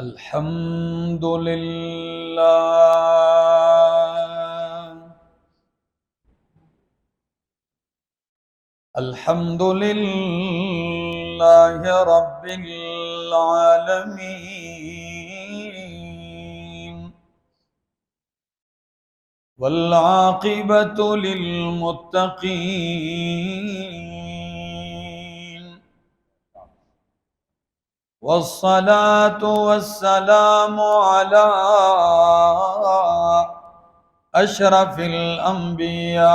الحمد لله الحمد لله رب العالمين والعاقبة للمتقين والصلاة والسلام على أشرف الأنبياء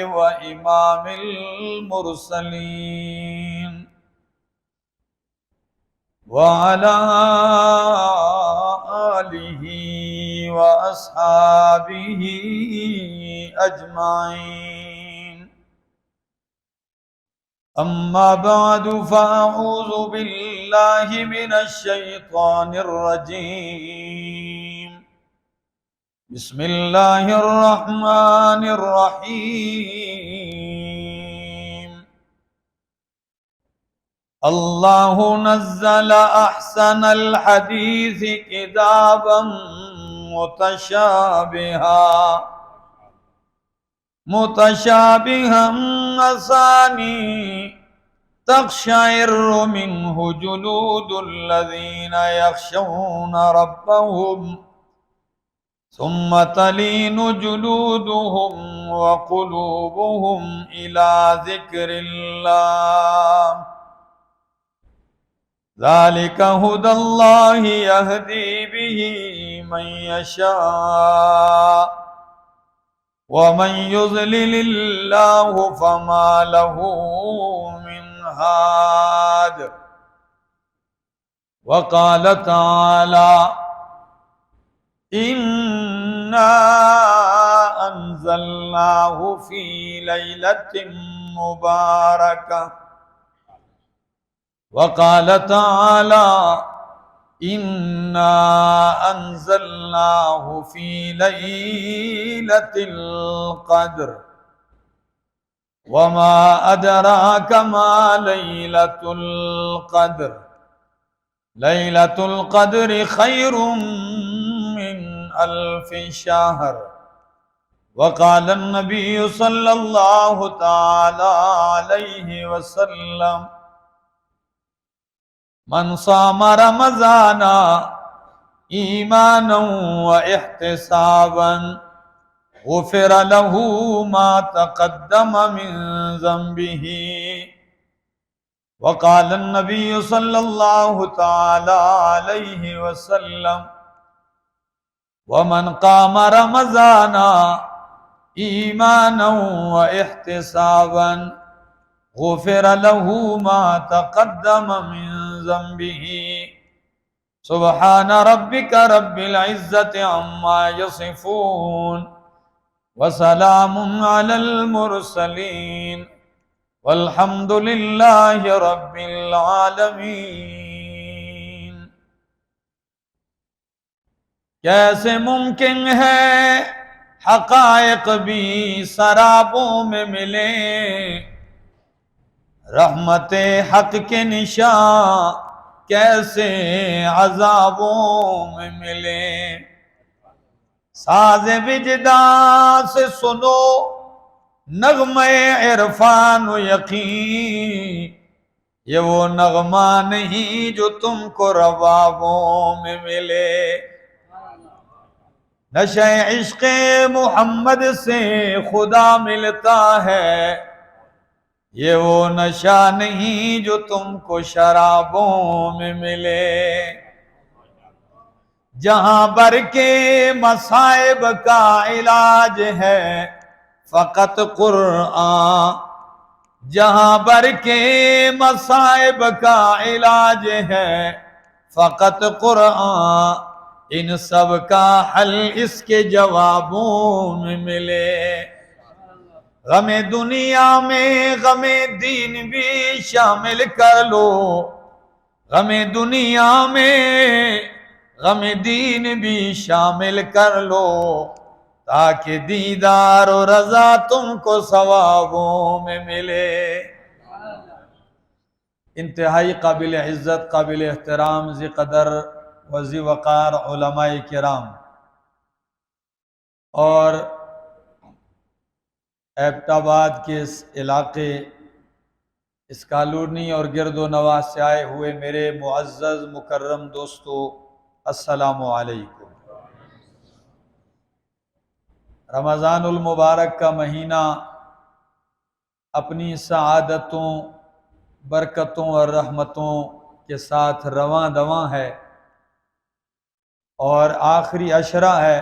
وإمام المرسلين وعلى آله وأصحابه أجمعين. أما بعد فأعوذ بالله من الشيطان الرجيم. بسم الله الرحمن الرحيم. الله نزل أحسن الحديث كتابا متشابها مثاني تقشعر منه جلود الذين يخشون ربهم ثم تلين جلودهم وقلوبهم إلى ذكر الله ذلك هدى الله يهدي به من يشاء ومن يضلل الله فما له من هاد. وقال تعالى إنا أنزلناه في ليلة مباركة. وقال تعالى إنا أنزلناه في ليلة القدر وما أدراك ما ليلة القدر ليلة القدر خير من 1000 شهر. وقال النبي صلى الله تعالى عليه وسلم من صام رمضان ایمانا واحتسابا غفر له ما تقدم من ذنبه. وقال النبي صلى الله تعالى عليه وسلم ومن قام رمضان ایمانا واحتسابا غفر له ما تقدم من ذنبه. سبحان ربك رب العزة عما يصفون وسلام على المرسلين والحمد لله رب العالمين. کیسے ممکن ہے حقائق بھی سرابوں میں ملیں، رحمت حق کے نشان کیسے عذابوں میں ملیں. ساز وجدان سے سنو نغمہ عرفان و یقین، یہ وہ نغمہ نہیں جو تم کو ربابوں میں ملے. نشہ عشق محمد سے خدا ملتا ہے، یہ وہ نشہ نہیں جو تم کو شرابوں میں ملے. جہاں بر کے مصائب کا علاج ہے فقط قرآن، جہاں بر کے مصائب کا علاج ہے فقط قرآن، ان سب کا حل اس کے جوابوں میں ملے. غم دنیا میں غم دین بھی شامل کر لو، غم دنیا میں غم دین بھی شامل کر لو، تاکہ دیدار و رضا تم کو ثوابوں میں ملے. انتہائی قابل عزت، قابل احترام ذی قدر وزی وقار علماء کرام اور ایبٹ آباد کے اس علاقے اس کالونی اور گرد و نواح سے آئے ہوئے میرے معزز مکرم دوستو، السلام علیکم۔ رمضان المبارک کا مہینہ اپنی سعادتوں، برکتوں اور رحمتوں کے ساتھ رواں دواں ہے اور آخری عشرہ ہے،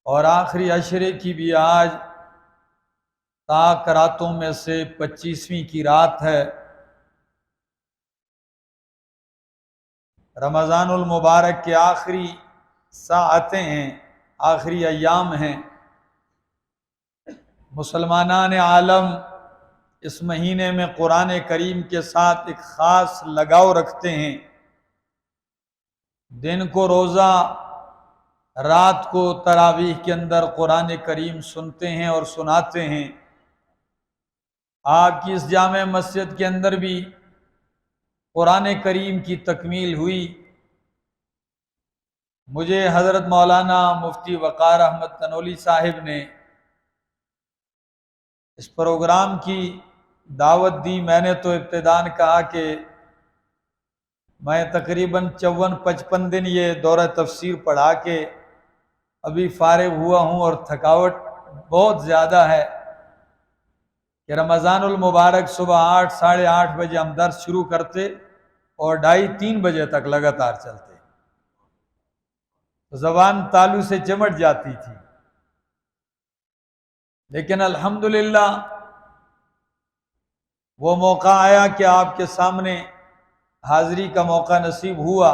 اور آخری عشرے کی بھی آج تاک راتوں میں سے 25ویں کی رات ہے۔ رمضان المبارک کے آخری ساعتیں ہیں، آخری ایام ہیں۔ مسلمانان عالم اس مہینے میں قرآن کریم کے ساتھ ایک خاص لگاؤ رکھتے ہیں۔ دن کو روزہ، رات کو تراویح کے اندر قرآن کریم سنتے ہیں اور سناتے ہیں۔ آپ کی اس جامع مسجد کے اندر بھی قرآن کریم کی تکمیل ہوئی۔ مجھے حضرت مولانا مفتی وقار احمد تنولی صاحب نے اس پروگرام کی دعوت دی۔ میں نے تو ابتداءً کہا کہ میں تقریباً 54-55 دن یہ دورہ تفسیر پڑھا کے ابھی فارغ ہوا ہوں اور تھکاوٹ بہت زیادہ ہے کہ رمضان المبارک صبح 8 ساڑھے 8 بجے ہم درس شروع کرتے اور 2:30-3 بجے تک لگاتار چلتے، زبان تالو سے چمٹ جاتی تھی۔ لیکن الحمدللہ وہ موقع آیا کہ آپ کے سامنے حاضری کا موقع نصیب ہوا۔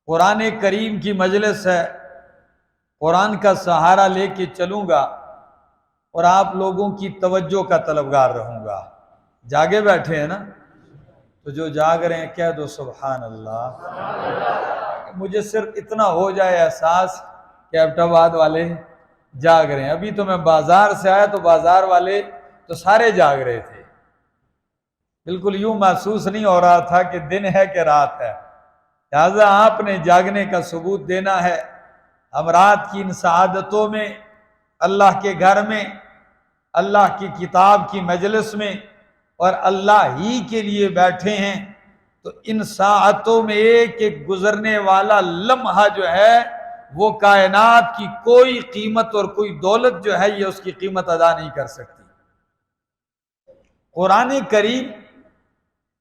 قرآن کریم کی مجلس ہے، قرآن کا سہارا لے کے چلوں گا اور آپ لوگوں کی توجہ کا طلبگار رہوں گا۔ جاگے بیٹھے ہیں نا؟ تو جو جاگ رہے ہیں کہہ دو سبحان اللہ۔ مجھے صرف اتنا ہو جائے احساس کہ ایبٹ آباد والے جاگ رہے ہیں۔ ابھی تو میں بازار سے آیا تو بازار والے تو سارے جاگ رہے تھے، بالکل یوں محسوس نہیں ہو رہا تھا کہ دن ہے کہ رات ہے۔ لہذا آپ نے جاگنے کا ثبوت دینا ہے۔ ہم رات کی ان سعادتوں میں، اللہ کے گھر میں، اللہ کی کتاب کی مجلس میں اور اللہ ہی کے لیے بیٹھے ہیں، تو ان ساعتوں میں ایک ایک گزرنے والا لمحہ جو ہے وہ کائنات کی کوئی قیمت اور کوئی دولت جو ہے یہ اس کی قیمت ادا نہیں کر سکتی۔ قرآن کریم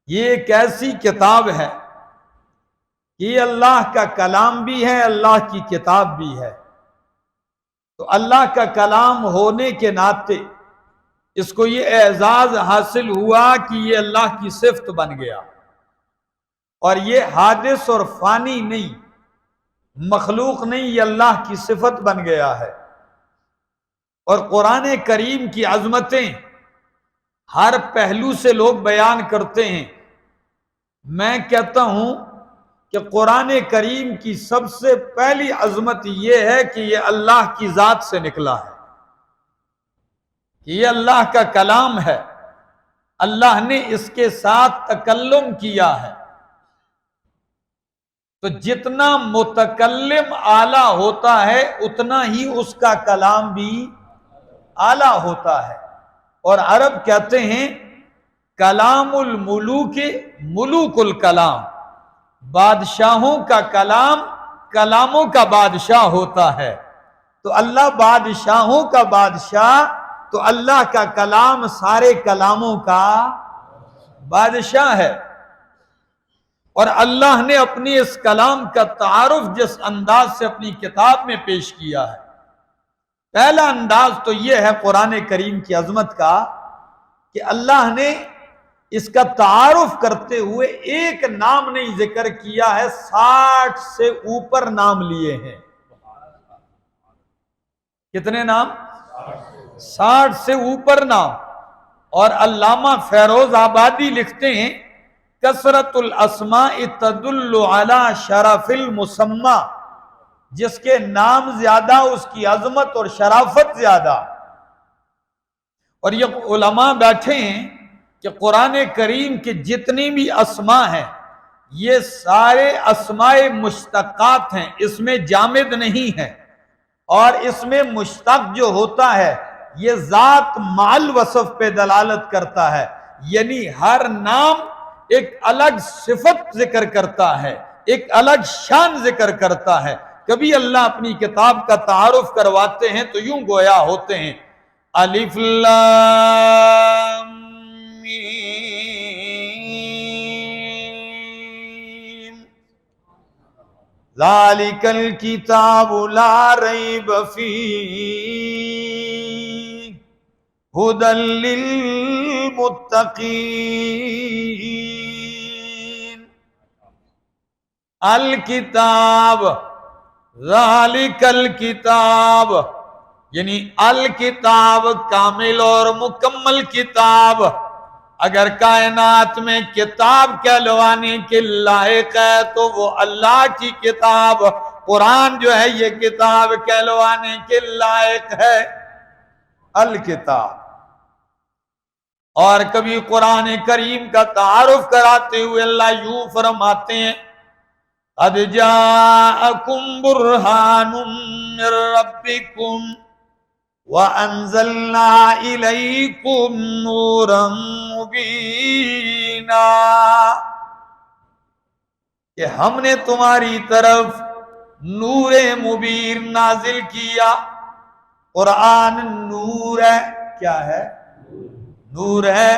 یہ ایک ایسی کتاب ہے کہ یہ اللہ کا کلام بھی ہے، اللہ کی کتاب بھی ہے۔ تو اللہ کا کلام ہونے کے ناطے اس کو یہ اعزاز حاصل ہوا کہ یہ اللہ کی صفت بن گیا، اور یہ حادث اور فانی نہیں، مخلوق نہیں، یہ اللہ کی صفت بن گیا ہے۔ اور قرآن کریم کی عظمتیں ہر پہلو سے لوگ بیان کرتے ہیں۔ میں کہتا ہوں کہ قرآن کریم کی سب سے پہلی عظمت یہ ہے کہ یہ اللہ کی ذات سے نکلا ہے، کہ یہ اللہ کا کلام ہے، اللہ نے اس کے ساتھ تکلم کیا ہے۔ تو جتنا متکلم اعلیٰ ہوتا ہے اتنا ہی اس کا کلام بھی اعلیٰ ہوتا ہے۔ اور عرب کہتے ہیں کلام الملوک ملوک الکلام، بادشاہوں کا کلام کلاموں کا بادشاہ ہوتا ہے۔ تو اللہ بادشاہوں کا بادشاہ، تو اللہ کا کلام سارے کلاموں کا بادشاہ ہے۔ اور اللہ نے اپنی اس کلام کا تعارف جس انداز سے اپنی کتاب میں پیش کیا ہے، پہلا انداز تو یہ ہے قرآن کریم کی عظمت کا کہ اللہ نے اس کا تعارف کرتے ہوئے ایک نام نہیں ذکر کیا ہے، 60 سے اوپر نام لیے ہیں۔ کتنے نام؟ 60 سے اوپر نام۔ اور علامہ فیروز آبادی لکھتے ہیں کثرت الاسماء تدل علی شرف المسمى، جس کے نام زیادہ اس کی عظمت اور شرافت زیادہ۔ اور یہ علماء بیٹھے ہیں کہ قرآن کریم کے جتنی بھی اسماء ہیں یہ سارے اسماء مشتقات ہیں، اس میں جامد نہیں ہے، اور اس میں مشتق جو ہوتا ہے یہ ذات مال وصف پہ دلالت کرتا ہے، یعنی ہر نام ایک الگ صفت ذکر کرتا ہے، ایک الگ شان ذکر کرتا ہے۔ کبھی اللہ اپنی کتاب کا تعارف کرواتے ہیں تو یوں گویا ہوتے ہیں الف لام میم ذالک الکتاب لا ریب فیہ ھدی للمتقین۔ الکتاب، ذالک الکتاب، یعنی الکتاب کامل اور مکمل کتاب۔ اگر کائنات میں کتاب کہلوانے کے لائق ہے تو وہ اللہ کی کتاب قرآن جو ہے یہ کتاب کہلوانے کے لائق ہے، الکتاب۔ اور کبھی قرآن کریم کا تعارف کراتے ہوئے اللہ یوں فرماتے ہیں قد جاءکم برہان من ربکم وَأَنزَلْنَا إِلَيْكُمْ نُورًا مُبِينًا، کہ ہم نے تمہاری طرف نور مبین نازل کیا۔ قرآن نور ہے، کیا ہے؟ نور ہے۔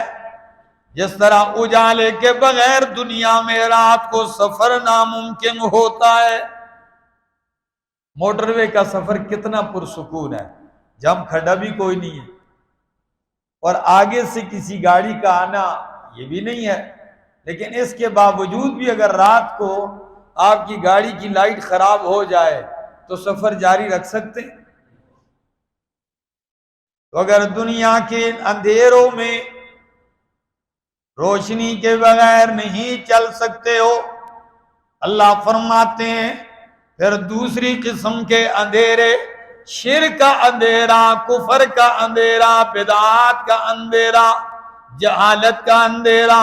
جس طرح اجالے کے بغیر دنیا میں رات کو سفر ناممکن ہوتا ہے۔ موٹر وے کا سفر کتنا پرسکون ہے، جم کھڈا بھی کوئی نہیں ہے، اور آگے سے کسی گاڑی کا آنا یہ بھی نہیں ہے، لیکن اس کے باوجود بھی اگر رات کو آپ کی گاڑی کی لائٹ خراب ہو جائے تو سفر جاری رکھ سکتے ہیں؟ تو اگر دنیا کے اندھیروں میں روشنی کے بغیر نہیں چل سکتے ہو، اللہ فرماتے ہیں پھر دوسری قسم کے اندھیرے، شرک کا اندھیرا، کفر کا اندھیرا، بدعات کا اندھیرا، جہالت کا اندھیرا،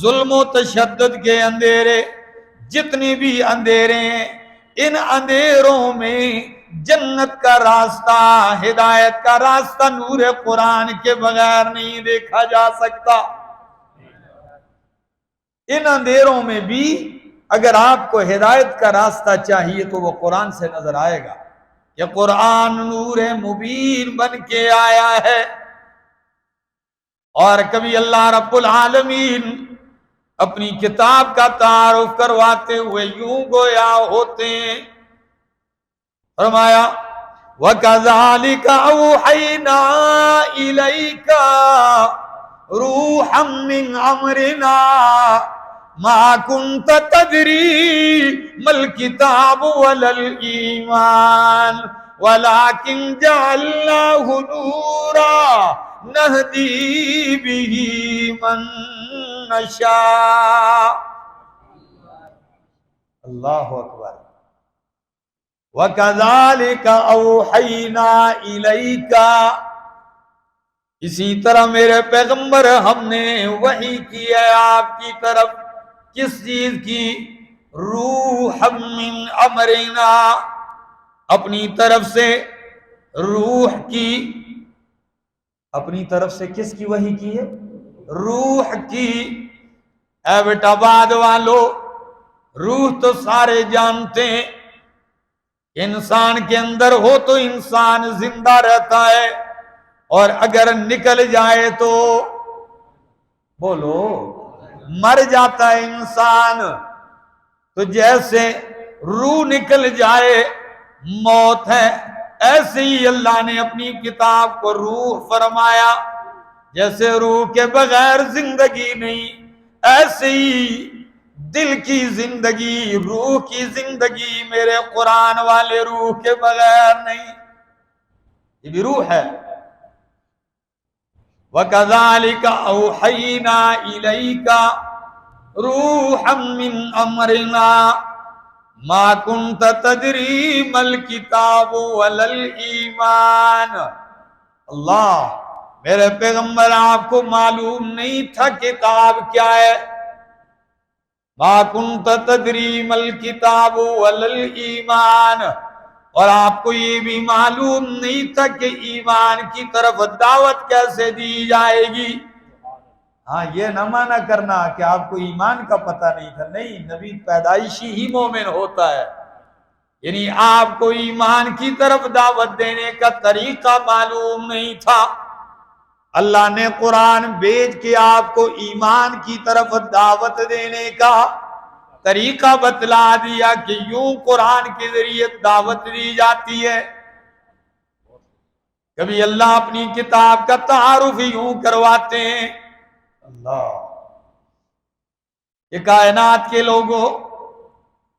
ظلم و تشدد کے اندھیرے، جتنے بھی اندھیرے ہیں، ان اندھیروں میں جنت کا راستہ، ہدایت کا راستہ نور قرآن کے بغیر نہیں دیکھا جا سکتا۔ ان اندھیروں میں بھی اگر آپ کو ہدایت کا راستہ چاہیے تو وہ قرآن سے نظر آئے گا کہ قرآن نور مبین بن کے آیا ہے۔ اور کبھی اللہ رب العالمین اپنی کتاب کا تعارف کرواتے ہوئے یوں گویا ہوتے ہیں، فرمایا وَكَذَلِكَ أَوْحَيْنَا إِلَيْكَ رُوحًا مِّنْ أَمْرِنَا مَا كُنْتَ تَدْرِي مَا الْكِتَابُ وَلَا الْإِيمَانُ وَلَكِنْ جَعَلْنَاهُ نُورًا نَهْدِي بِهِ مَن نَّشَاءُ۔ اللہ اکبر۔ وَكَذَلِكَ أَوْحَيْنَا إِلَيْكَ، اسی طرح میرے پیغمبر ہم نے وحی کی ہے آپ کی طرف، کس چیز کی؟ روح من امرنا، اپنی طرف سے روح کی، اپنی طرف سے کس کی وحی کی ہے؟ روح کی۔ اے بیٹا بعد والو، روح تو سارے جانتے ہیں، انسان کے اندر ہو تو انسان زندہ رہتا ہے، اور اگر نکل جائے تو بولو مر جاتا ہے انسان۔ تو جیسے روح نکل جائے موت ہے، ایسے ہی اللہ نے اپنی کتاب کو روح فرمایا۔ جیسے روح کے بغیر زندگی نہیں، ایسے ہی دل کی زندگی، روح کی زندگی میرے قرآن والے روح کے بغیر نہیں، یہ بھی روح ہے۔ وَكَذَلِكَ أَوْحَيْنَا إِلَيْكَ رُوحًا مِّنْ أَمْرِنَا مَا كُنْتَ تَدْرِي مَا الْكِتَابُ وَلَا الْإِيمَانُ۔ اللہ، میرے پیغمبر آپ کو معلوم نہیں تھا کتاب کیا ہے، ما کنت تدری مل کتاب ولل ایمان، اور آپ کو یہ بھی معلوم نہیں تھا کہ ایمان کی طرف دعوت کیسے دی جائے گی۔ ہاں یہ نہ مانا کرنا کہ آپ کو ایمان کا پتہ نہیں تھا، نہیں، نبی پیدائشی ہی مومن ہوتا ہے، یعنی آپ کو ایمان کی طرف دعوت دینے کا طریقہ معلوم نہیں تھا۔ اللہ نے قرآن بھیج کے آپ کو ایمان کی طرف دعوت دینے کا طریقہ بتلا دیا کہ یوں قرآن کے ذریعے دعوت دی جاتی ہے۔ کبھی اللہ اپنی کتاب کا تعارف یوں کرواتے ہیں، اللہ، یہ کائنات کے لوگوں،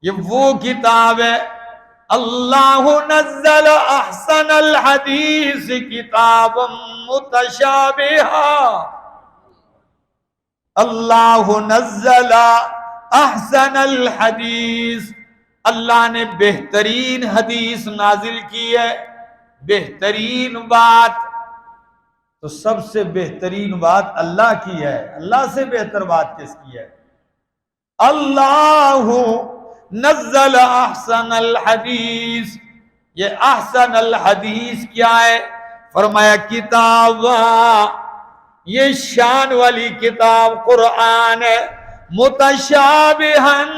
یہ وہ کتاب ہے، اللہ نزل احسن الحدیث کتابا متشابہا، اللہ نزل احسن الحدیث، اللہ نے بہترین حدیث نازل کی ہے، بہترین بات۔ تو سب سے بہترین بات اللہ کی ہے، اللہ سے بہتر بات کس کی ہے؟ اللہ نزل احسن الحدیث، یہ احسن الحدیث کیا ہے؟ فرمایا کتاب، یہ شان والی کتاب قرآن ہے، متشابہن،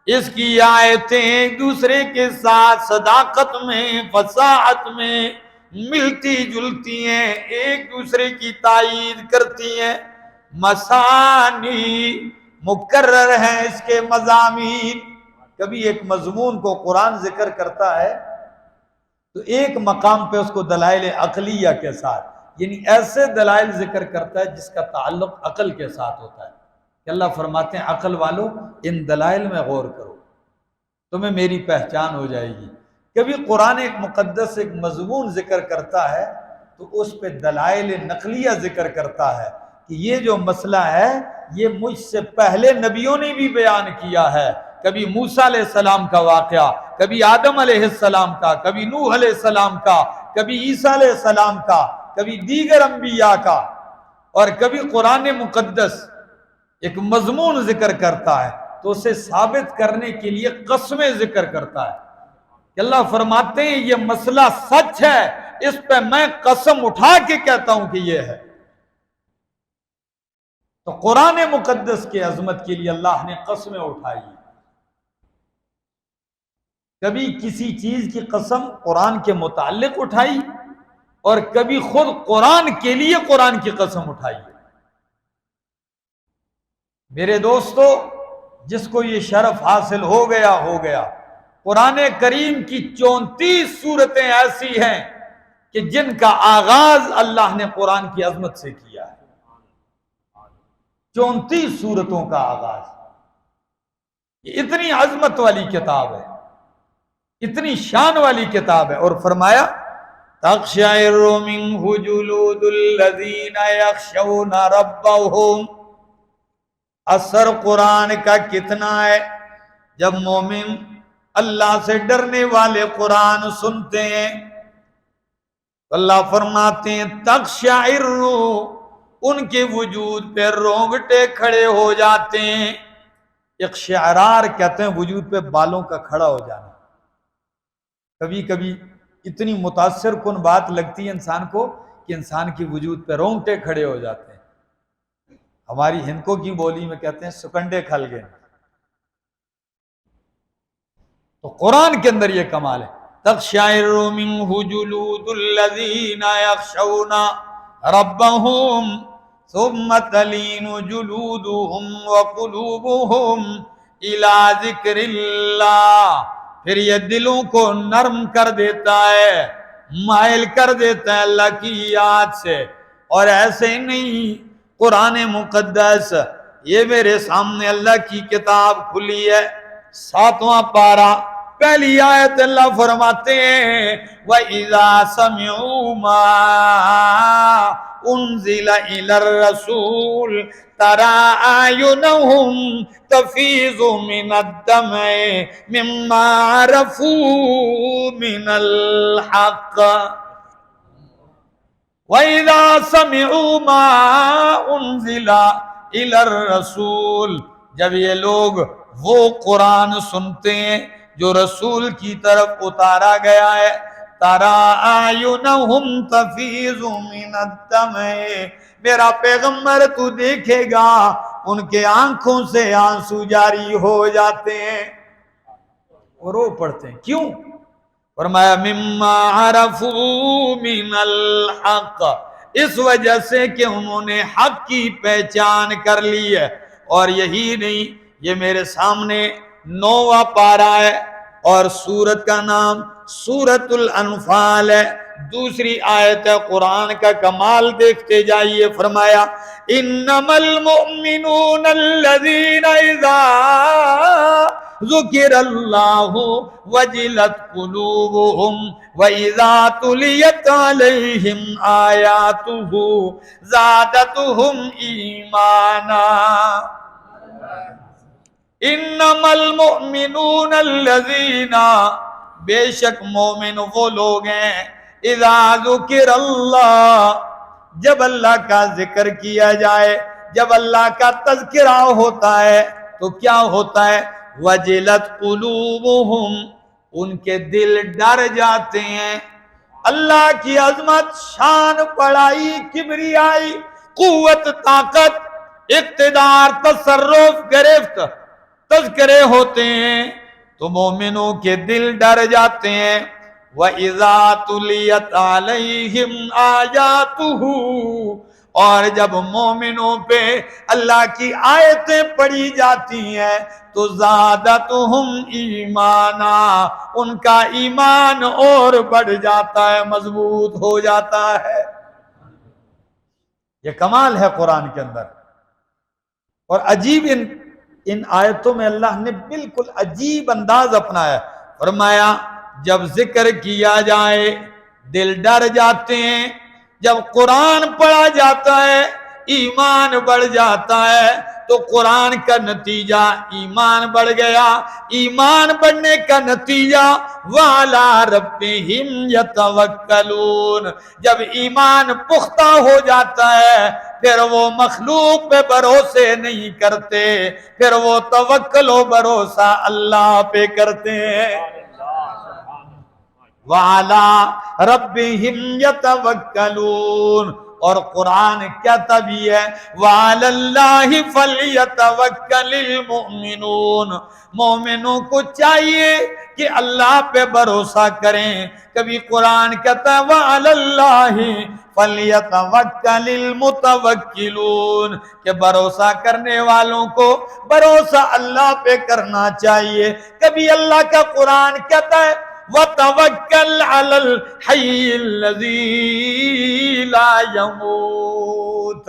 اس کی آیتیں ایک دوسرے کے ساتھ صداقت میں، فصاحت میں ملتی جلتی ہیں، ایک دوسرے کی تائید کرتی ہیں، مسانی، مکرر ہیں اس کے مضامین۔ کبھی ایک مضمون کو قرآن ذکر کرتا ہے تو ایک مقام پہ اس کو دلائل عقلیہ کے ساتھ، یعنی ایسے دلائل ذکر کرتا ہے جس کا تعلق عقل کے ساتھ ہوتا ہے، کہ اللہ فرماتے ہیں عقل والو ان دلائل میں غور کرو، تمہیں میری پہچان ہو جائے گی۔ کبھی قرآن ایک مقدس ایک مضمون ذکر کرتا ہے تو اس پہ دلائل نقلیہ ذکر کرتا ہے کہ یہ جو مسئلہ ہے یہ مجھ سے پہلے نبیوں نے بھی بیان کیا ہے، کبھی موسیٰ علیہ السلام کا واقعہ، کبھی آدم علیہ السلام کا، کبھی نوح علیہ السلام کا، کبھی عیسیٰ علیہ السلام کا، کبھی دیگر انبیاء کا، اور کبھی قرآن مقدس ایک مضمون ذکر کرتا ہے تو اسے ثابت کرنے کے لیے قسمیں ذکر کرتا ہے کہ اللہ فرماتے ہیں یہ مسئلہ سچ ہے، اس پہ میں قسم اٹھا کے کہتا ہوں کہ یہ ہے۔ تو قرآن مقدس کے عظمت کے لیے اللہ نے قسمیں اٹھائی، کبھی کسی چیز کی قسم قرآن کے متعلق اٹھائی اور کبھی خود قرآن کے لیے قرآن کی قسم اٹھائی۔ میرے دوستو، جس کو یہ شرف حاصل ہو گیا، قرآن کریم کی 34 سورتیں ایسی ہیں کہ جن کا آغاز اللہ نے قرآن کی عظمت سے کیا ہے، 34 سورتوں کا آغاز۔ یہ اتنی عظمت والی کتاب ہے، اتنی شان والی کتاب ہے، اور فرمایا تقشعر منہ جلود الذین یخشون ربهم۔ اثر قرآن کا کتنا ہے جب مومن اللہ سے ڈرنے والے قرآن سنتے ہیں، اللہ فرماتے ہیں تقشعر، ان کے وجود پہ رونگٹے کھڑے ہو جاتے ہیں۔ اقشعرار کہتے ہیں وجود پہ بالوں کا کھڑا ہو جانا۔ کبھی کبھی اتنی متاثر کن بات لگتی ہے انسان کو کہ انسان کی وجود پہ رونگٹے کھڑے ہو جاتے ہیں۔ ہماری ہندکوں کی بولی میں کہتے ہیں سکنڈے کھل گئے۔ تو قرآن کے اندر یہ کمال ہے، تقشعر منہ جلود الذین یخشون ربهم ثم تلین جلودهم وقلوبهم الی ذکر اللہ، پھر یہ دلوں کو نرم کر دیتا ہے، مائل کر دیتا ہے اللہ کی یاد سے۔ اور ایسے ہی نہیں، قرآن مقدس یہ میرے سامنے اللہ کی کتاب کھلی ہے، 7واں پارہ، پہلی آیت اللہ فرماتے ہیں وَإِذَا سَمِعُوا مَا أُنزِلَ إِلَى الرَّسُولِ تَرَىٰ أَعْيُنَهُمْ تَفِيضُ مِنَ الدَّمْعِ مِمَّا عَرَفُوا مِنَ الْحَقِّ وَإِذَا سَمِعُوا مَا أُنزِلَ إِلَى الرَّسُولِ، جب یہ لوگ وہ قرآن سنتے ہیں جو رسول کی طرف اتارا گیا ہے، ترا اعینہم تفیض من الدمع، میرا پیغمبر تو دیکھے گا ان کے آنکھوں سے آنسو جاری ہو جاتے ہیں اور رو پڑتے ہیں. کیوں؟ فرمایا مما عرفوا من الحق، اس وجہ سے کہ انہوں نے حق کی پہچان کر لی ہے. اور یہی نہیں، یہ میرے سامنے 9واں پارہ ہے اور سورت کا نام سورت الانفال ہے. دوسری آیت ہے. قرآن کا کمال دیکھتے جائیے. فرمایا انما المؤمنون الذین اذا ذکر اللہ وجلت قلوبهم وَإِذَا تُلِيَتْ عَلَيْهِمْ آيَاتُهُ زَادَتْهُمْ إِيمَانًا. انما المؤمنون الذین، بے شک مومن وہ لوگ ہیں، اذا ذکر اللہ، جب اللہ کا ذکر کیا جائے، جب اللہ کا تذکرہ ہوتا ہے تو کیا ہوتا ہے؟ وجلت قلوبہم، ان کے دل ڈر جاتے ہیں. اللہ کی عظمت، شان، بڑائی، کبریائی، قوت، طاقت، اقتدار، تصرف، گرفت تذکرے ہوتے ہیں تو مومنوں کے دل ڈر جاتے ہیں. وَإِذَا تُلِيَتْ عَلَيْهِمْ آيَاتُهُ، اور جب مومنوں پہ اللہ کی آیتیں پڑھی جاتی ہیں تو زادتہم ایمانا، ان کا ایمان اور بڑھ جاتا ہے، مضبوط ہو جاتا ہے. یہ کمال ہے قرآن کے اندر. اور عجیب ان آیتوں میں اللہ نے بالکل عجیب انداز اپنایا. فرمایا جب ذکر کیا جائے دل ڈر جاتے ہیں، جب قرآن پڑھا جاتا ہے ایمان بڑھ جاتا ہے. تو قرآن کا نتیجہ ایمان بڑھ گیا، ایمان بڑھنے کا نتیجہ وَعَلَىٰ رَبِّهِمْ يَتَوَكَّلُونَ، جب ایمان پختہ ہو جاتا ہے پھر وہ مخلوق پہ بھروسے نہیں کرتے، پھر وہ توکل و بھروسہ اللہ پہ کرتے ہیں. وَعَلَىٰ رَبِّهِمْ يَتَوَكَّلُونَ. اور قرآن کہتا بھی ہے وَعَلَى اللَّهِ فَلْيَتَوَكَّلِ الْمُؤْمِنُونَ، مومنوں کو چاہیے کہ اللہ پہ بھروسہ کریں. کبھی قرآن کہتا ہے وَعَلَى اللَّهِ فَلْيَتَوَكَّلِ الْمُتَوَكِّلُونَ، کہ بھروسہ کرنے والوں کو بھروسہ اللہ پہ کرنا چاہیے. کبھی اللہ کا قرآن کہتا ہے وَتَوَكَّلْ عَلَى الْحَيِّ الَّذِي لَا يَمُوتُ،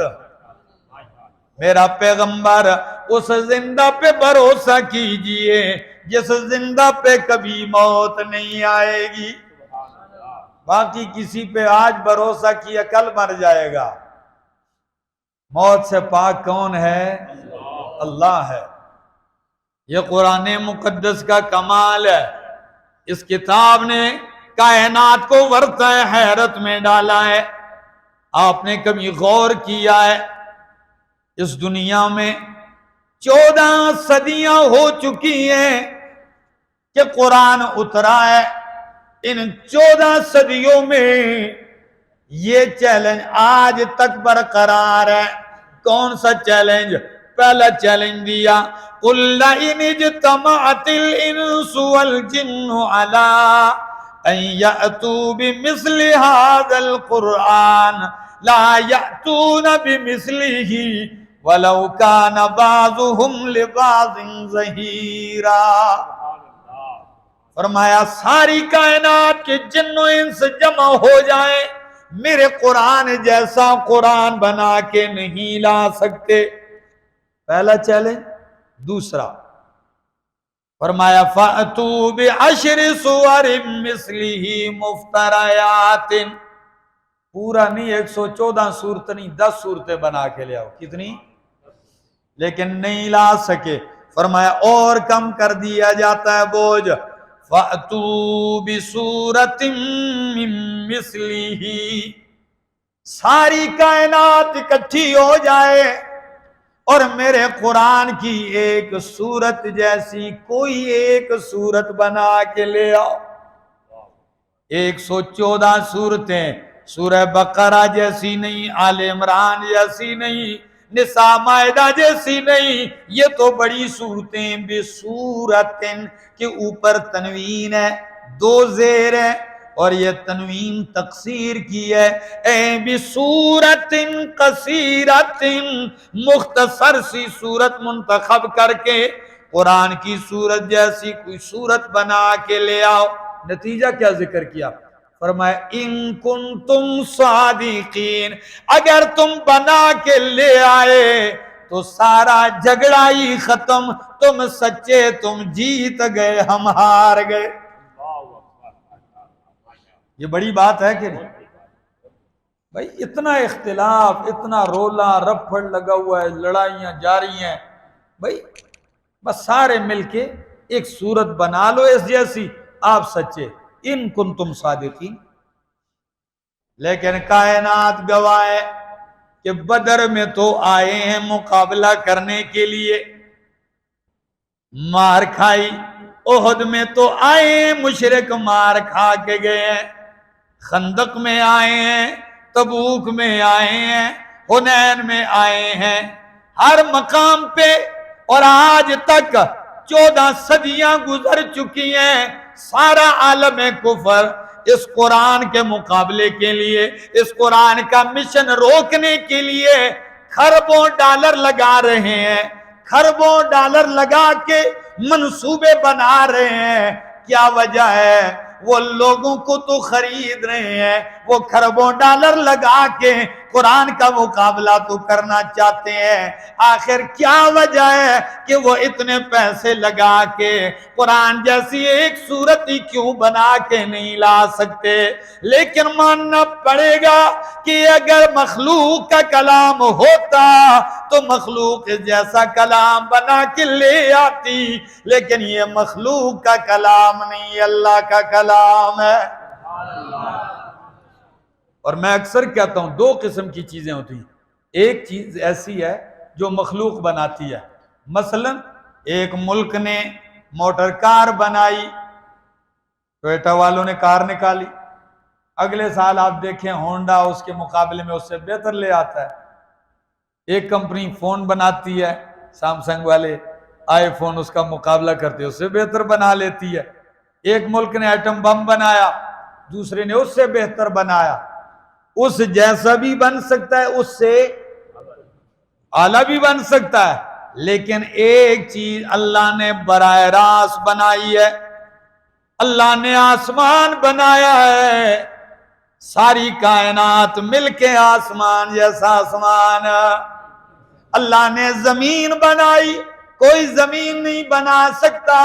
میرا پیغمبر اس زندہ پہ بھروسہ کیجئے جس زندہ پہ کبھی موت نہیں آئے گی. باقی کسی پہ آج بھروسہ کیا کل مر جائے گا. موت سے پاک کون ہے؟ اللہ ہے. یہ قرآن مقدس کا کمال ہے. اس کتاب نے کائنات کو ورطہ حیرت میں ڈالا ہے. آپ نے کبھی غور کیا ہے اس دنیا میں 14 صدیاں ہو چکی ہیں کہ قرآن اترا ہے. ان 14 صدیوں میں یہ چیلنج آج تک برقرار ہے. کون سا چیلنج؟ پہلا چیلنج دیا قُلْ لَئِنِ اجْتَمَعَتِ الْإِنسُ وَالْجِنُّ عَلَىٰ أَن يَأْتُوا بِمِثْلِ هَٰذَا الْقُرْآنِ لَا يَأْتُونَ بِمِثْلِهِ وَلَوْ كَانَ بَعْضُهُمْ لِبَعْضٍ ظَهِيرًا. فرمایا ساری کائنات کے جن و انس جمع ہو جائیں میرے قرآن جیسا قرآن بنا کے نہیں لا سکتے. پہلا چیلنج. دوسرا فرمایا فَأْتُوا بِعَشْرِ سُوَرٍ مِثْلِهِ مُفْتَرَيَاتٍ، پورا نہیں 114 صورت نہیں 10 صورتیں بنا کے لے آؤ. کتنی؟ لیکن نہیں لا سکے. فرمایا اور کم کر دیا جاتا ہے بوجھ. فَأْتُوا بِسُورَةٍ مِّن مِّثْلِهِ، ساری کائنات اکٹھی ہو جائے اور میرے قرآن کی ایک سورت جیسی کوئی ایک سورت بنا کے لے آؤ. 114 سورتیں سورہ بقرہ جیسی نہیں، آل عمران جیسی نہیں، نساء مائدہ جیسی نہیں، یہ تو بڑی صورتیں. بسورتن کے اوپر تنوین ہے، 2 زیر ہے، اور یہ تنوین تقصیر کی ہے. اے بسورتن قصیرتن، مختصر سی صورت منتخب کر کے قرآن کی صورت جیسی کوئی صورت بنا کے لے آؤ. نتیجہ کیا ذکر کیا؟ فرمایا ان کنتم صادقین، اگر تم بنا کے لے آئے تو سارا جھگڑا ہی ختم، تم سچے، تم جیت گئے، ہم ہار گئے. یہ بڑی بات ہے کہ نہیں بھائی؟ اتنا اختلاف، اتنا رولا رپھڑ لگا ہوا ہے، لڑائیاں جاری ہیں بھائی، بس سارے مل کے ایک صورت بنا لو اس جیسی، آپ سچے ان کنتم صادقین. لیکن کائنات گواہ ہے کہ بدر میں تو آئے ہیں مقابلہ کرنے کے لیے، مار کھائی. احد میں تو آئے ہیں مشرک، مار کھا کے گئے ہیں. خندق میں آئے ہیں، تبوک میں آئے ہیں، حنین میں آئے ہیں، ہر مقام پہ. اور آج تک 14 صدیاں گزر چکی ہیں، سارا عالم کفر اس قرآن کے مقابلے کے لیے، اس قرآن کا مشن روکنے کے لیے کھربوں ڈالر لگا رہے ہیں، کھربوں ڈالر لگا کے منصوبے بنا رہے ہیں. کیا وجہ ہے؟ وہ لوگوں کو تو خرید رہے ہیں، وہ کھربوں ڈالر لگا کے قرآن کا مقابلہ تو کرنا چاہتے ہیں. آخر کیا وجہ ہے کہ وہ اتنے پیسے لگا کے قرآن جیسی ایک صورت ہی کیوں بنا کے نہیں لا سکتے؟ لیکن ماننا پڑے گا کہ اگر مخلوق کا کلام ہوتا تو مخلوق جیسا کلام بنا کے لے آتی، لیکن یہ مخلوق کا کلام نہیں، اللہ کا کلام ہے. اور میں اکثر کہتا ہوں 2 قسم کی چیزیں ہوتی ہیں. ایک چیز ایسی ہے جو مخلوق بناتی ہے، مثلا ایک ملک نے موٹر کار بنائی، ٹویوٹا والوں نے کار نکالی، اگلے سال آپ دیکھیں ہونڈا اس کے مقابلے میں اس سے بہتر لے آتا ہے. ایک کمپنی فون بناتی ہے، سامسنگ والے آئی فون اس کا مقابلہ کرتے اس سے بہتر بنا لیتی ہے. ایک ملک نے ایٹم بم بنایا، دوسرے نے اس سے بہتر بنایا. اس جیسا بھی بن سکتا ہے، اس سے اعلیٰ بھی بن سکتا ہے، لیکن ایک چیز اللہ نے براہ راست بنائی ہے. اللہ نے آسمان بنایا ہے، ساری کائنات مل کے آسمان جیسا آسمان. اللہ نے زمین بنائی، کوئی زمین نہیں بنا سکتا.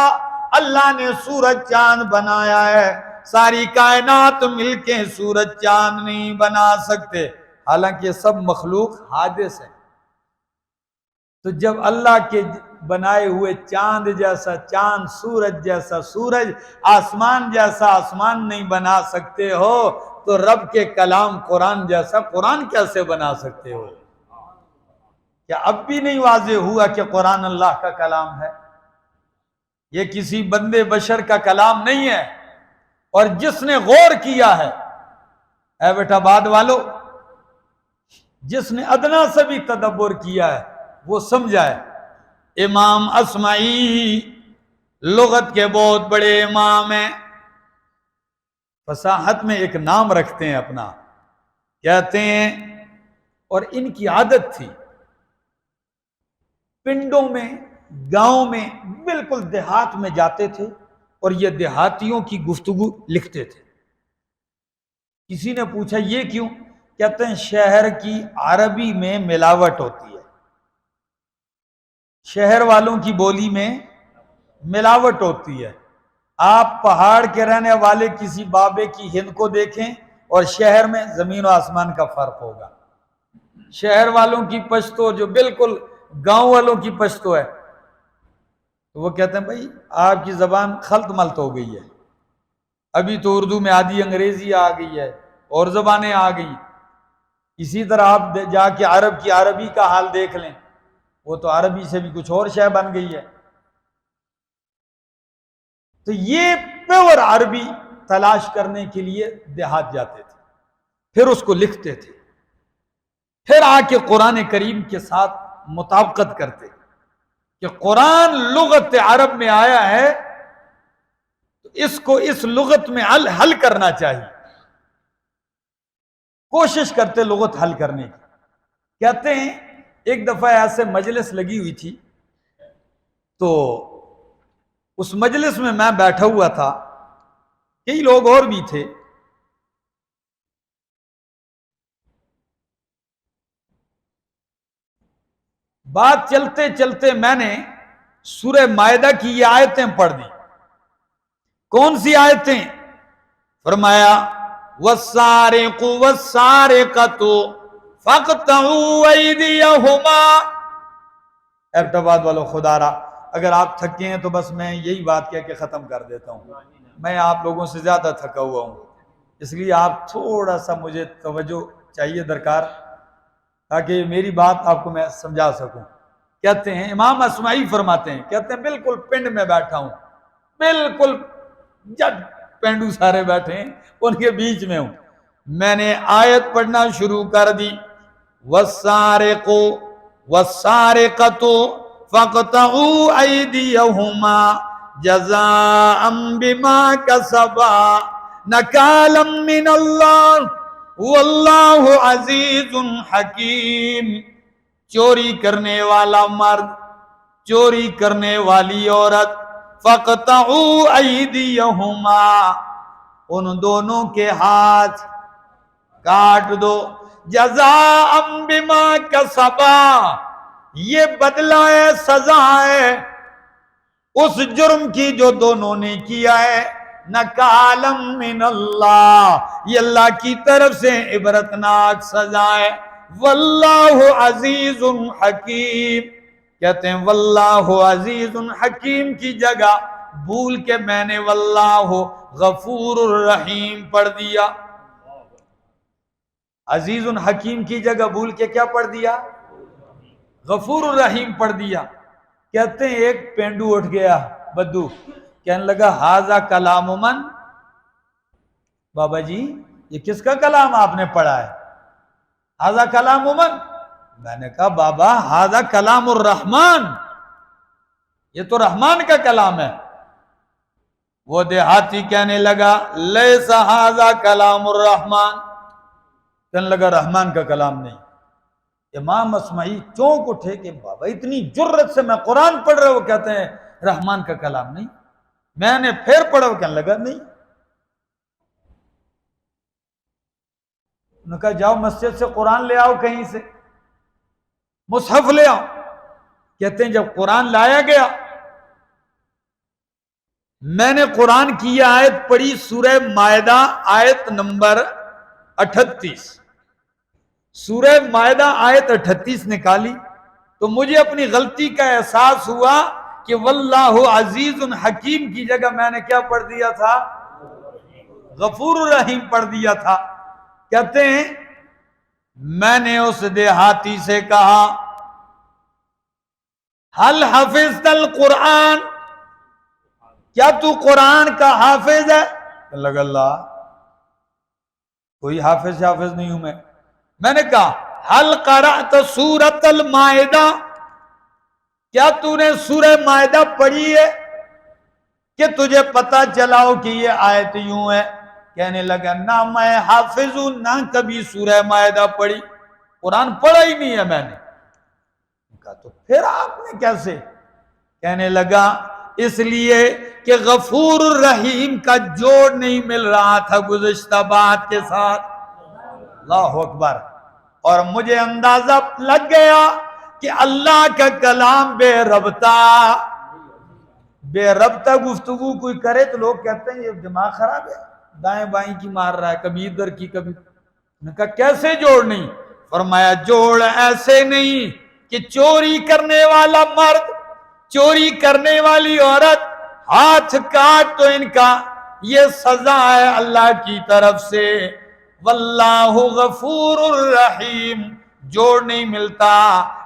اللہ نے سورج چاند بنایا ہے، ساری کائنات مل کے سورج چاند نہیں بنا سکتے. حالانکہ یہ سب مخلوق حادث ہے. تو جب اللہ کے بنائے ہوئے چاند جیسا چاند، سورج جیسا سورج، آسمان جیسا آسمان نہیں بنا سکتے ہو تو رب کے کلام قرآن جیسا قرآن کیسے بنا سکتے ہو؟ کیا اب بھی نہیں واضح ہوا کہ قرآن اللہ کا کلام ہے؟ یہ کسی بندے بشر کا کلام نہیں ہے. اور جس نے غور کیا ہے، اے بیٹا بعد والو، جس نے ادنا سے بھی تدبر کیا ہے وہ سمجھا ہے. امام اصمعی لغت کے بہت بڑے امام ہیں، فصاحت میں ایک نام رکھتے ہیں اپنا، کہتے ہیں، اور ان کی عادت تھی پنڈوں میں، گاؤں میں، بالکل دیہات میں جاتے تھے اور یہ دیہاتیوں کی گفتگو لکھتے تھے. کسی نے پوچھا یہ کیوں؟ کہتے ہیں شہر کی عربی میں ملاوٹ ہوتی ہے، شہر والوں کی بولی میں ملاوٹ ہوتی ہے. آپ پہاڑ کے رہنے والے کسی بابے کی ہند کو دیکھیں اور شہر میں زمین و آسمان کا فرق ہوگا. شہر والوں کی پشتو جو بالکل گاؤں والوں کی پشتو ہے، تو وہ کہتے ہیں بھائی آپ کی زبان خلط ملط ہو گئی ہے، ابھی تو اردو میں آدھی انگریزی آ گئی ہے اور زبانیں آ گئی. اسی طرح آپ جا کے عرب کی عربی کا حال دیکھ لیں، وہ تو عربی سے بھی کچھ اور شے بن گئی ہے. تو یہ پیور عربی تلاش کرنے کے لیے دیہات جاتے تھے، پھر اس کو لکھتے تھے، پھر آ کے قرآن کریم کے ساتھ مطابقت کرتے کہ قرآن لغت عرب میں آیا ہے تو اس کو اس لغت میں حل کرنا چاہیے. کوشش کرتے لغت حل کرنے کی. کہتے ہیں ایک دفعہ ایسے مجلس لگی ہوئی تھی، تو اس مجلس میں بیٹھا ہوا تھا، کئی لوگ اور بھی تھے. بات چلتے چلتے میں نے سورہ مائدہ کی یہ آیتیں پڑھ دی. کون سی آیتیں؟ فرمایا وَالسَّارِقُ وَالسَّارِقَةُ فَاقْطَعُوا أَيْدِيَهُمَا. ایبٹ آباد والوں خدا را، اگر آپ تھکے ہیں تو بس میں یہی بات کہہ کے ختم کر دیتا ہوں. میں آپ لوگوں سے زیادہ تھکا ہوا ہوں، اس لیے آپ تھوڑا سا مجھے توجہ چاہیے درکار، تاکہ میری بات آپ کو میں سمجھا سکوں. کہتے ہیں امام اسمعی فرماتے ہیں، کہتے ہیں بالکل پنڈ میں بیٹھا ہوں، بالکل جب پینڈو سارے بیٹھے ہیں ان کے بیچ میں ہوں. میں نے آیت پڑھنا شروع کر دی وَالسَّارِقُ وَالسَّارِقَةُ فَاقْطَعُوا أَيْدِيَهُمَا جَزَاءً بِمَا كَسَبَا نَكَالًا مِّنَ اللَّهِ وَاللَّهُ عَزِيزٌ حَكِيمٌ. چوری کرنے والا مرد، چوری کرنے والی عورت، فَاقْطَعُوا أَيْدِيَهُمَا، ان دونوں کے ہاتھ کاٹ دو. جزاءً بما کسبا، یہ بدلہ ہے، سزا ہے اس جرم کی جو دونوں نے کیا ہے. نکالا من اللہ، یہ اللہ کی طرف سے عبرتناک سزا ہے. واللہ عزیز حکیم. کہتے ہیں واللہ عزیز حکیم کی جگہ بھول کے میں نے واللہ غفور الرحیم پڑھ دیا. عزیز حکیم کی جگہ بھول کے کیا پڑھ دیا؟ غفور الرحیم پڑھ دیا. کہتے ہیں ایک پینڈو اٹھ گیا بدو، کہنے لگا ہاذا کلام من. بابا جی یہ کس کا کلام آپ نے پڑھا ہے؟ ہاذا کلام من. میں نے کہا بابا ہاذا کلام الرحمن، یہ تو رحمان کا کلام ہے. وہ دیہاتی کہنے لگا لیس ہاذا کلام الرحمن، کہنے لگا رحمان کا کلام نہیں. امام اسمعی چونک اٹھے کہ بابا اتنی جرت سے میں قرآن پڑھ رہا ہوں، وہ کہتے ہیں رحمان کا کلام نہیں. میں نے پھر پڑھا، وہ کہنے لگا نہیں. انہوں نے کہا جاؤ مسجد سے قرآن لے آؤ، کہیں سے مصحف لے آؤ. کہتے ہیں جب قرآن لایا گیا، میں نے قرآن کی یہ آیت پڑھی، سورہ مائدہ آیت نمبر 38. سورہ مائدہ آیت 38 نکالی تو مجھے اپنی غلطی کا احساس ہوا کہ واللہ عزیز حکیم کی جگہ میں نے کیا پڑھ دیا تھا؟ غفور الرحیم پڑھ دیا تھا. کہتے ہیں میں نے اس دیہاتی سے کہا حل حفظت القرآن، کیا تو قرآن کا حافظ ہے؟ لگا اللہ کوئی حافظ نہیں ہوں میں. میں نے کہا حل قرأت سورۃ المائدہ، کیا تو نے سورہ مائدہ پڑھی ہے کہ تجھے پتا چلا ہو کہ یہ آیت یوں ہے؟ کہنے لگا نہ میں حافظ ہوں، نہ کبھی سورہ مائدہ پڑھی، قرآن پڑھا ہی نہیں ہے میں نے. کہا تو پھر آپ نے کیسے؟ کہنے لگا اس لیے کہ غفور الرحیم کا جوڑ نہیں مل رہا تھا گزشتہ بات کے ساتھ. اللہ اکبر. اور مجھے اندازہ لگ گیا کہ اللہ کا کلام بے ربطہ گفتگو کوئی کرے تو لوگ کہتے ہیں یہ دماغ خراب ہے، دائیں بائیں کی مار رہا ہے، کبھی ادھر کی کبھی. میں نے کہا کیسے جوڑ نہیں؟ فرمایا جوڑ ایسے نہیں کہ چوری کرنے والا مرد، چوری کرنے والی عورت ہاتھ کاٹ تو ان کا یہ سزا ہے اللہ کی طرف سے. واللہ غفور الرحیم جوڑ نہیں ملتا.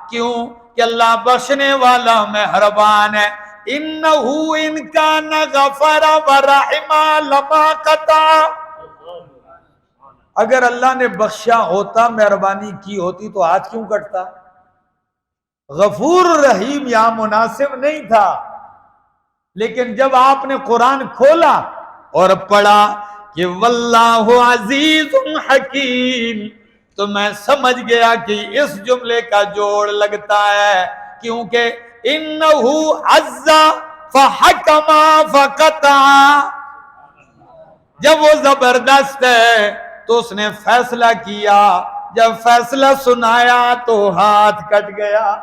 کیوں؟ کہ اللہ بخشنے والا مہربان ہے. انہو ان کان غفر ورحم لما قطع. اگر اللہ نے بخشا ہوتا، مہربانی کی ہوتی تو ہاتھ کیوں کٹتا؟ غفور رحیم یہاں مناسب نہیں تھا. لیکن جب آپ نے قرآن کھولا اور پڑھا کہ واللہ عزیز حکیم، تو میں سمجھ گیا کہ اس جملے کا جوڑ لگتا ہے، کیونکہ انہو عز فحکم فقطع. جب وہ زبردست ہے تو اس نے فیصلہ کیا، جب فیصلہ سنایا تو ہاتھ کٹ گیا.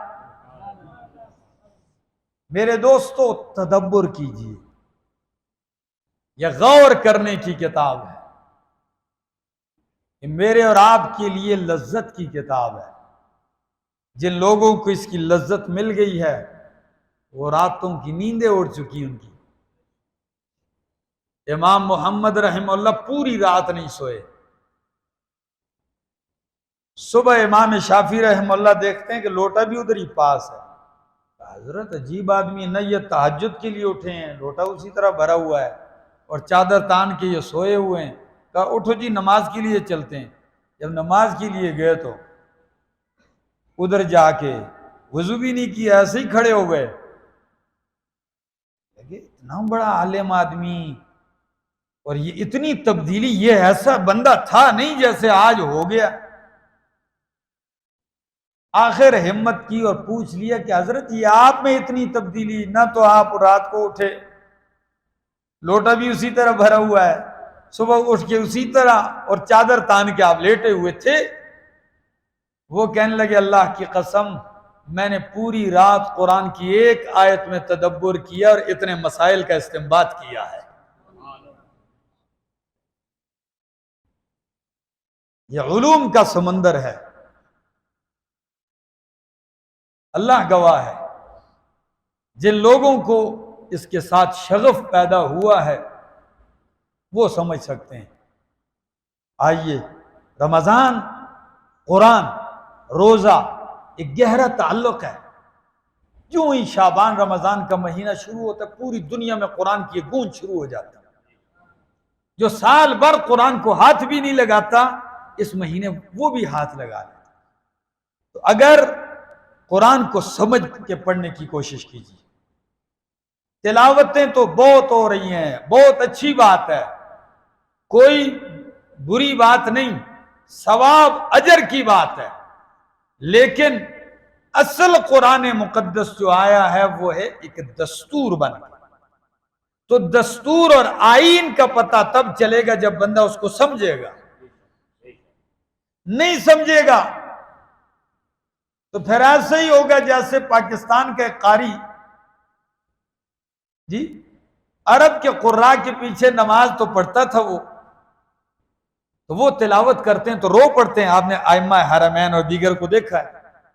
میرے دوستو تدبر کیجیے، یہ غور کرنے کی کتاب ہے، یہ میرے اور آپ کے لیے لذت کی کتاب ہے. جن لوگوں کو اس کی لذت مل گئی ہے وہ راتوں کی نیندیں اڑ چکی ان کی. امام محمد رحمہ اللہ پوری رات نہیں سوئے. صبح امام شافعی رحمہ اللہ دیکھتے ہیں کہ لوٹا بھی ادھر ہی پاس ہے. حضرت عجیب آدمی، نہ یہ تہجد کے لیے اٹھے ہیں، لوٹا اسی طرح بھرا ہوا ہے اور چادر تان کے یہ سوئے ہوئے ہیں. کہا اٹھو جی نماز کے لیے چلتے ہیں. جب نماز کے لیے گئے تو ادھر جا کے وضو بھی نہیں کیا، ایسے ہی کھڑے ہو گئے. اتنا بڑا عالم آدمی اور یہ اتنی تبدیلی، یہ ایسا بندہ تھا نہیں جیسے آج ہو گیا. آخر ہمت کی اور پوچھ لیا کہ حضرت یہ آپ میں اتنی تبدیلی، نہ تو آپ رات کو اٹھے، لوٹا بھی اسی طرح بھرا ہوا ہے، صبح اٹھ کے اسی طرح، اور چادر تان کے آپ لیٹے ہوئے تھے. وہ کہنے لگے اللہ کی قسم میں نے پوری رات قرآن کی ایک آیت میں تدبر کیا اور اتنے مسائل کا استنباط کیا ہے. یہ علوم کا سمندر ہے. اللہ گواہ ہے، جن لوگوں کو اس کے ساتھ شغف پیدا ہوا ہے وہ سمجھ سکتے ہیں. آئیے، رمضان، قرآن، روزہ ایک گہرا تعلق ہے. جو ہی شعبان رمضان کا مہینہ شروع ہوتا ہے پوری دنیا میں قرآن کی گونج شروع ہو جاتا ہے. جو سال بھر قرآن کو ہاتھ بھی نہیں لگاتا اس مہینے وہ بھی ہاتھ لگا لیتا. تو اگر قرآن کو سمجھ کے پڑھنے کی کوشش کیجیے. تلاوتیں تو بہت ہو رہی ہیں، بہت اچھی بات ہے، کوئی بری بات نہیں، ثواب اجر کی بات ہے. لیکن اصل قرآن مقدس جو آیا ہے وہ ہے ایک دستور بن گیا. تو دستور اور آئین کا پتہ تب چلے گا جب بندہ اس کو سمجھے گا. نہیں سمجھے گا تو پھر ایسا ہی ہوگا جیسے پاکستان کا ایک قاری جی عرب کے قراء کے پیچھے نماز تو پڑھتا تھا، وہ تلاوت کرتے ہیں تو رو پڑتے ہیں. آپ نے ائمہ حرمین اور دیگر کو دیکھا ہے،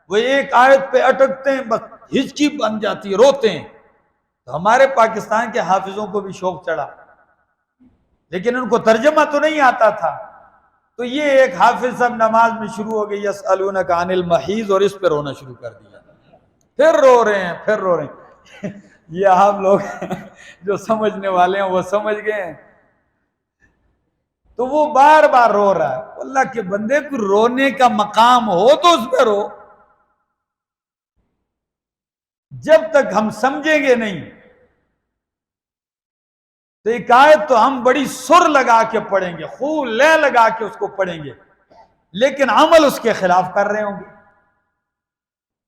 وہ ایک آیت پہ اٹکتے ہیں بس ہچکی بن جاتی ہے، روتے ہیں. تو ہمارے پاکستان کے حافظوں کو بھی شوق چڑھا لیکن ان کو ترجمہ تو نہیں آتا تھا. تو یہ ایک حافظ صاحب نماز میں شروع ہو گئی یسألونک عن المحیض، اور اس پہ رونا شروع کر دیا. پھر رو رہے ہیں، پھر رو رہے ہیں. یہ آپ لوگ جو سمجھنے والے ہیں وہ سمجھ گئے ہیں. تو وہ بار بار رو رہا ہے. اللہ کے بندے کو رونے کا مقام ہو تو اس پہ رو. جب تک ہم سمجھیں گے نہیں تو ایک آیت تو ہم بڑی سر لگا کے پڑھیں گے، خوب لے لگا کے اس کو پڑھیں گے، لیکن عمل اس کے خلاف کر رہے ہوں گے.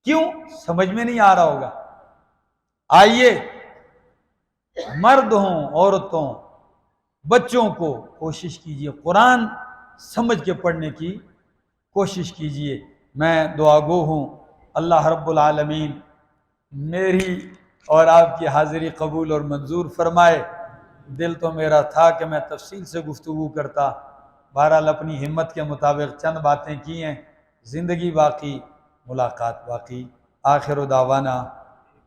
کیوں؟ سمجھ میں نہیں آ رہا ہوگا. آئیے، مرد ہوں، عورتوں، بچوں کو کوشش کیجئے قرآن سمجھ کے پڑھنے کی کوشش کیجئے. میں دعا گو ہوں اللہ رب العالمین میری اور آپ کی حاضری قبول اور منظور فرمائے. دل تو میرا تھا کہ میں تفصیل سے گفتگو کرتا، بہرحال اپنی ہمت کے مطابق چند باتیں کی ہیں. زندگی باقی، ملاقات باقی. آخر دعوانا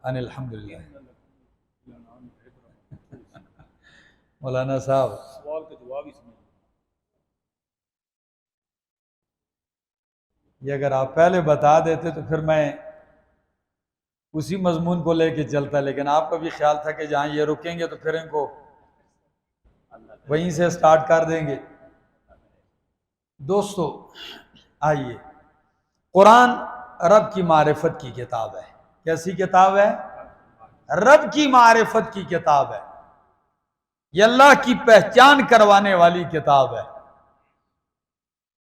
ان الحمدللہ. مولانا صاحب سوال کا جواب ہی سمجھ، یہ اگر آپ پہلے بتا دیتے تو پھر میں اسی مضمون کو لے کے چلتا ہے، لیکن آپ کا بھی خیال تھا کہ جہاں یہ رکیں گے تو پھر ان کو وہیں سے سٹارٹ کر دیں گے۔ دوستو آئیے، قرآن رب کی معرفت کی کتاب ہے۔ کیسی کتاب ہے؟ رب کی معرفت کی کتاب ہے، یہ اللہ کی پہچان کروانے والی کتاب ہے۔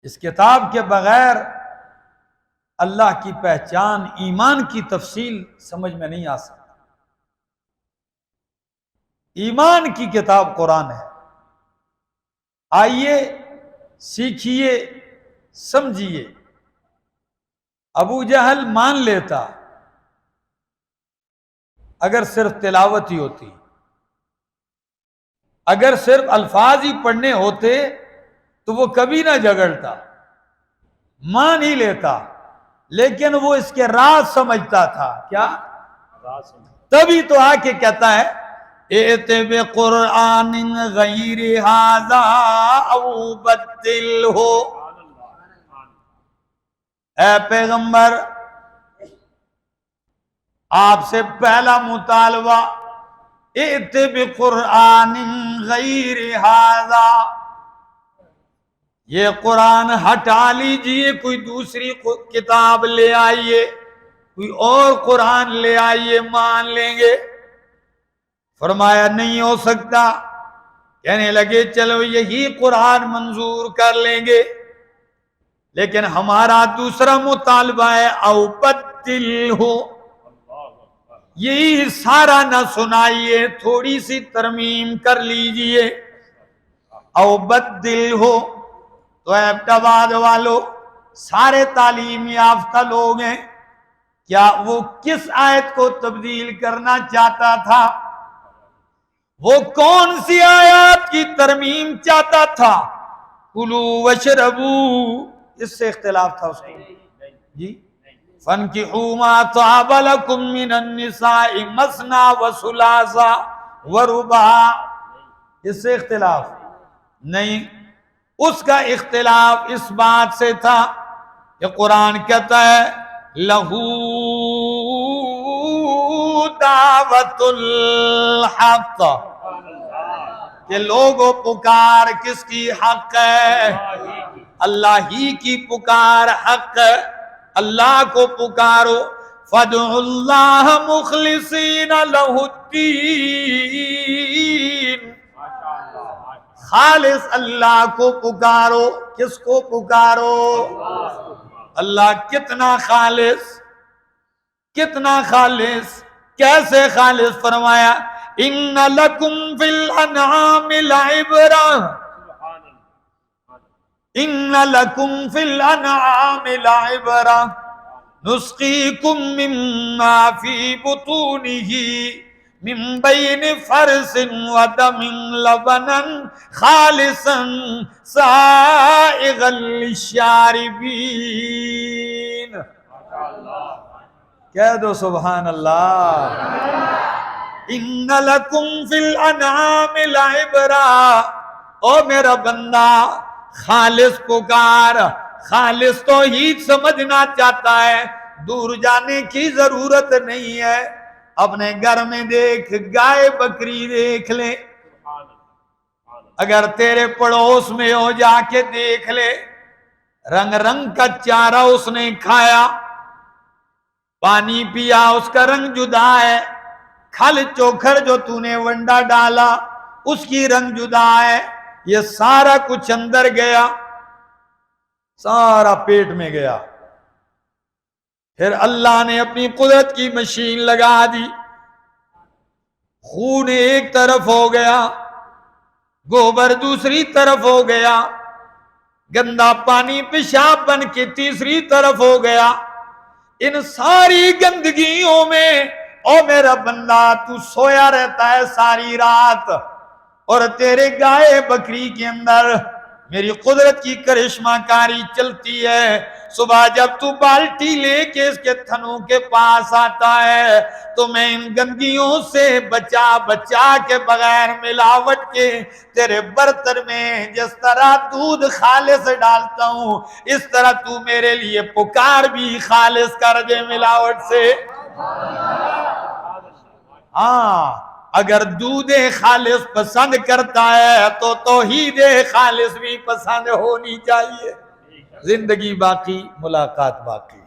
اس کتاب کے بغیر اللہ کی پہچان، ایمان کی تفصیل سمجھ میں نہیں آ سکتی۔ ایمان کی کتاب قرآن ہے۔ آئیے سیکھیے، سمجھیے۔ ابو جہل مان لیتا اگر صرف تلاوت ہی ہوتی، اگر صرف الفاظ ہی پڑھنے ہوتے تو وہ کبھی نہ جھگڑتا، مان ہی لیتا، لیکن وہ اس کے راز سمجھتا تھا۔ کیا؟ تبھی تو آ کے کہتا ہے ائت بقرآن غیر ھذا او بدلہ، اے پیغمبر آپ سے پہلا مطالبہ ائت بقرآن غیر ھذا، یہ قرآن ہٹا لیجئے، کوئی دوسری کتاب لے آئیے، کوئی اور قرآن لے آئیے، مان لیں گے۔ فرمایا نہیں ہو سکتا۔ کہنے لگے چلو یہی قرآن منظور کر لیں گے، لیکن ہمارا دوسرا مطالبہ ہے او بدلہ، یہی سارا نہ سنائیے، تھوڑی سی ترمیم کر لیجئے۔ او بدلہ، تو ایبٹ آباد والو سارے تعلیم یافتہ لوگ ہیں، کیا وہ کس آیت کو تبدیل کرنا چاہتا تھا؟ وہ کون سی آیات کی ترمیم چاہتا تھا؟ کلوا واشربوا، اس سے اختلاف تھا اس کو جی۔ فانکحوا ما طاب لکم من النساء مثنی وثلاث ورباع، اس سے اختلاف نہیں۔ اس کا اختلاف اس بات سے تھا کہ قرآن کہتا ہے لہو دعوت الحق، کہ لوگوں پکار کس کی حق ہے؟ اللہ ہی کی پکار حق ہے، اللہ کو پکارو۔ فادعوا اللہ مخلصین لہ الدین، خالص اللہ کو پکارو۔ کس کو پکارو؟ اللہ کتنا خالص، کتنا خالص، کیسے خالص؟ فرمایا ان لکم فی الانعام لعبرہ، ان لکم فی الانعام لعبرہ نسقیکم مما فی بطونہ من بین فرث ودم لبنا خالصا سائغا للشاربین۔ کہہ دو سبحان اللہ۔ ان لکم فی الانعام لعبرہ، او میرا بندہ خالص پکار، خالص توحید سمجھنا چاہتا ہے، دور جانے کی ضرورت نہیں ہے۔ اپنے گھر میں دیکھ، گائے بکری دیکھ لے، اگر تیرے پڑوس میں ہو جا کے دیکھ لے، رنگ رنگ کا چارہ اس نے کھایا، پانی پیا، اس کا رنگ جدا ہے، کھل چوکھر جو تو نے ونڈا ڈالا اس کی رنگ جدا ہے، یہ سارا کچھ اندر گیا، سارا پیٹ میں گیا۔ پھر اللہ نے اپنی قدرت کی مشین لگا دی، خون ایک طرف ہو گیا، گوبر دوسری طرف ہو گیا، گندا پانی پیشاب بن کے تیسری طرف ہو گیا۔ ان ساری گندگیوں میں او میرا بندہ تو سویا رہتا ہے ساری رات، اور تیرے گائے بکری کے اندر میری قدرت کی کرشمہ کاری چلتی ہے۔ صبح جب تو بالٹی لے کے اس کے تھنوں کے پاس آتا ہے تو میں ان گندگیوں سے بچا بچا کے بغیر ملاوٹ کے تیرے برتن میں جس طرح دودھ خالص ڈالتا ہوں، اس طرح تو میرے لیے پکار بھی خالص کر دے ملاوٹ سے۔ ہاں اگر دودھ خالص پسند کرتا ہے تو توحید خالص بھی پسند ہونی چاہیے. زندگی باقی، ملاقات باقی.